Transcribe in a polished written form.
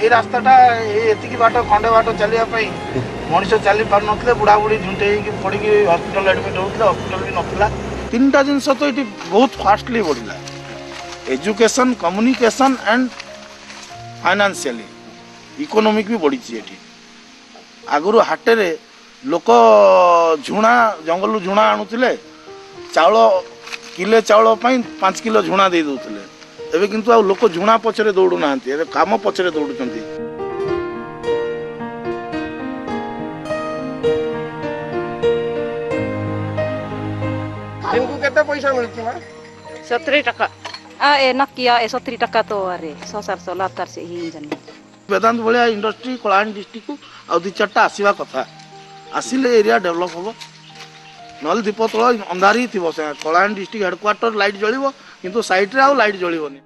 ये रास्ताटा एतिकी बाट खंडे बाट चलिया मनीष चली पार नथिले बुढ़ा बुढ़ी झुंटे पड़ी हॉस्पिटल एडमिट होते हॉस्पिटल भी नथिला तीन टा जिनस तो ये बहुत फास्टली बढ़ला education communication and financially economic भी बढ़ी ये आगुरी हाटेरे लोक झुणा जंगल झुणा आणुले चाउल किले चाउल 5 किलो झुणा दे दौले एबे किंतु आ लोक झुणा पछरे दौड़ू ना काम पछरे दौड़ुचंती। इनको केते पैसा मिलती है 70 टका ए नक्की 70 टका तो अरे 100 लातर से ही जन वेदांत भाया इंडस्ट्री कलाहांडी डिस्ट्रिक्ट को आ दि चारटा आसवा कथा आसिले एरिया डेवलप हम ना दीप तल अंधारी थी कलाहांडी डिस्ट्रिक्ट हेडक्वार्टर लाइट जलिबो किंतु साइड रे आ लाइट जलिबोनी।